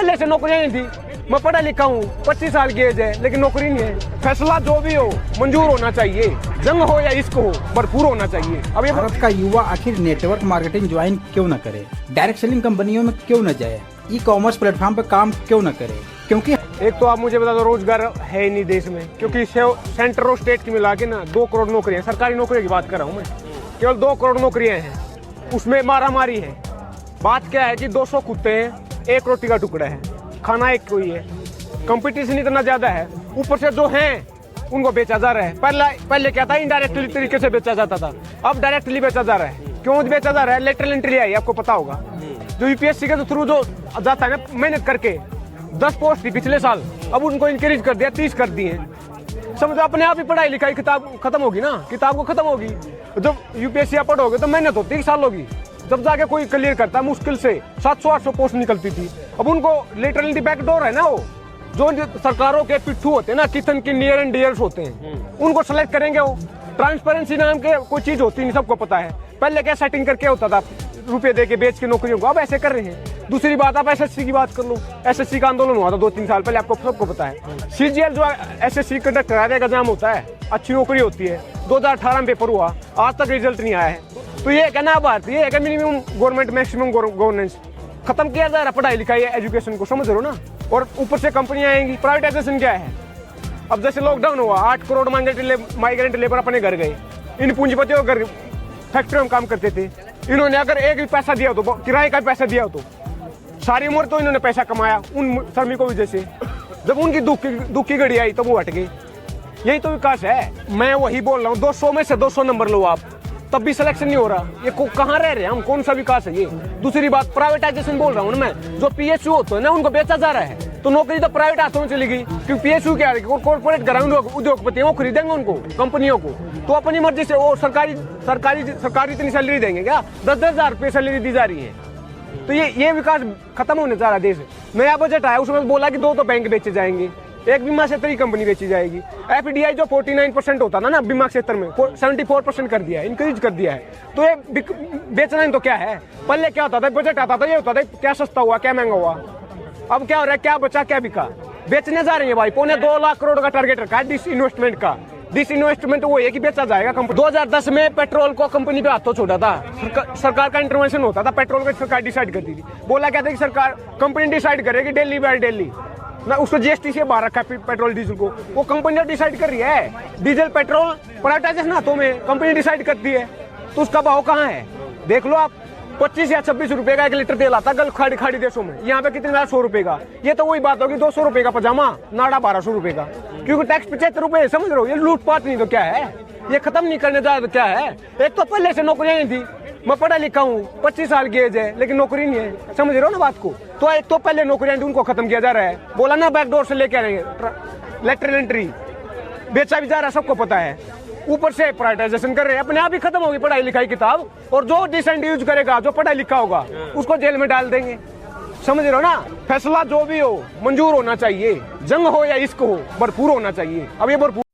पहले से नौकरियां नहीं थी। मैं पढ़ा लिखा हूँ, 25 साल की एज है, लेकिन नौकरी नहीं है। फैसला जो भी हो मंजूर होना चाहिए, जंग हो या इश्क हो, भरपूर होना चाहिए। अब ये भारत का युवा आखिर नेटवर्क मार्केटिंग ज्वाइन क्यों न करे, डायरेक्ट सेलिंग कंपनियों में क्यों न जाए, ई कॉमर्स प्लेटफॉर्म पर काम क्यों न करे? क्योंकि एक तो आप मुझे बता दो, रोजगार है ही नहीं देश में, क्योंकि सेंटर और स्टेट की मिला के ना 2 करोड़ नौकरियां, सरकारी नौकरियों की बात कर रहा हूँ मैं, केवल 2 करोड़ नौकरियां हैं, उसमें मारामारी है। बात क्या है कि 200 कुत्ते हैं, 1 रोटी का टुकड़ा है, खाना एक कोई है, कंपटीशन इतना ज्यादा है, ऊपर से जो हैं उनको बेचा जा रहा है। पहले क्या था, इनडायरेक्टली तरीके से बेचा जाता था, अब डायरेक्टली बेचा जा रहा है। क्यों बेचा जा रहा है? लेटरल एंट्री आई, आपको पता होगा, जो यूपीएससी के थ्रू जो जाता है ना, मेहनत करके 10 पोस्ट थी पिछले साल, अब उनको इंक्रीज कर दिया, 30 कर दिए। समझो अपने आप ही पढ़ाई लिखाई किताब खत्म होगी ना, किताब को खत्म होगी। जब यूपीएससी आप पढ़ोगे तो मेहनत होती 1 साल होगी, जब जाके कोई क्लियर करता है मुश्किल से 700-800 पोस्ट निकलती थी। अब उनको लिटरली बैकडोर है ना, वो जो सरकारों के पिट्ठू होते हैं ना, किचन के नियर एंड डियर्स होते हैं, उनको सेलेक्ट करेंगे। वो ट्रांसपेरेंसी नाम के कोई चीज होती नहीं, सबको पता है। पहले क्या सेटिंग करके होता था, रुपए दे के बेच के नौकरियों को, अब ऐसे कर रहे हैं। दूसरी बात, आप एसएससी की बात कर लो, एसएससी का आंदोलन हुआ था 2-3 साल पहले, आपको सबको पता है। सीजीएल जो एसएससी कंडक्ट कराने का एग्जाम होता है, अच्छी नौकरी होती है, 2018 में पेपर हुआ, आज तक रिजल्ट नहीं आया है। तो ये कहना बात, ये है कि मिनिमम गवर्नमेंट मैक्सिमम गवर्नेंस खत्म किया जा रहा है, पढ़ाई लिखाई एजुकेशन को, समझ रहे हो ना। और ऊपर से कंपनियां आएंगी। प्राइवेटाइजेशन क्या है? अब जैसे लॉकडाउन हुआ, 8 करोड़ माइग्रेंट लेबर अपने घर गए, इन पूंजीपतियों घर फैक्ट्री में काम करते थे, इन्होंने अगर एक भी पैसा दिया हो तो, किराए का पैसा दिया हो तो, सारी उम्र तो इन्होंने पैसा कमाया उन श्रमिकों की वजह से। जब उनकी दुख की घड़ी आई तो वो हट गए। यही तो विकास है। मैं वही बोल रहा हूँ, 200 में से 200 नंबर लो आप, तब भी सिलेक्शन नहीं हो रहा। ये कहाँ रह रहे हैं हम? कौन सा विकास है ये? दूसरी बात, प्राइवेटाइजेशन बोल रहा हूँ ना मैं, जो पीएसयू होते हैं ना, उनको बेचा जा रहा है, तो नौकरी तो प्राइवेट हाथों में चली गई। क्योंकि पीएसयू क्या है, कॉर्पोरेट ग्राउंड उद्योगपति वो खरीदेंगे उनको, कंपनियों को, तो अपनी मर्जी से वो सरकारी इतनी सैलरी देंगे क्या? 10-10 हजार रुपये सैलरी दी जा रही है। तो ये विकास खत्म होने जा रहा है देश। नया बजट आया, उसमें बोला कि 2 तो बैंक बेचे जाएंगे, एक बीमा क्षेत्र की कंपनी बेची जाएगी। एफडीआई जो 49% होता ना बीमा क्षेत्र में, 74% कर दिया है, इंक्रीज कर दिया है। तो ये बेचना ही तो क्या है? पहले क्या होता था, बजट आता था, ये होता था क्या सस्ता हुआ क्या महंगा हुआ। अब क्या हो रहा है, क्या बचा क्या बिका? बेचने जा रहे हैं भाई। 2.25 लाख करोड़ का टारगेट रखा है डिस इन्वेस्टमेंट का। डिस इन्वेस्टमेंट वो है कि बेचा जाएगा कंपनी। 2010 में पेट्रोल को कंपनी पे हाथों छोड़ा था, सरकार का इंटरवेंशन होता था, पेट्रोल को सरकार डिसाइड करती थी। बोला क्या था कि सरकार कंपनी डिसाइड करेगी डेली बाय डेली ना, उसको जीएसटी से बाहर रखा है पेट्रोल डीजल को, वो कंपनी डिसाइड कर रही है। डीजल पेट्रोल प्राइवेटाइजेशन हाथों में, कंपनी डिसाइड करती है, तो उसका भाव कहाँ है? देख लो आप, 25 या 26 रुपए का 1 लीटर तेल आता गल्फ खाड़ी देशों में, यहाँ पे कितने 100 रुपए का। ये तो वही बात होगी, 200 रुपए का पजामा, नाड़ा 1200 रुपए का, क्योंकि टैक्स 75 रुपए, समझ रहे हो? ये लूटपाट नहीं तो क्या है? ये खत्म नहीं करने जा तो क्या है? एक तो पहले से नौकरियां नहीं थी, मैं पढ़ा लिखा हूँ, 25 साल की एज है, लेकिन नौकरी नहीं है, समझ रहे हो ना बात को? तो एक तो पहले नौकरियां थी, उनको खत्म किया जा रहा है। बोला ना बैकडोर से लेके आ रहे हैं, लेटरल एंट्री बेचा भी जा रहा है, सबको पता है। ऊपर से प्राइवेटाइजेशन कर रहे हैं, अपने आप ही खत्म होगी पढ़ाई लिखाई किताब। और जो डिसेंट यूज करेगा, जो पढ़ा लिखा होगा, उसको जेल में डाल देंगे, समझ रहे हो ना। फैसला जो भी हो मंजूर होना चाहिए, जंग हो या इश्क हो, भरपूर होना चाहिए। अब ये भरपूर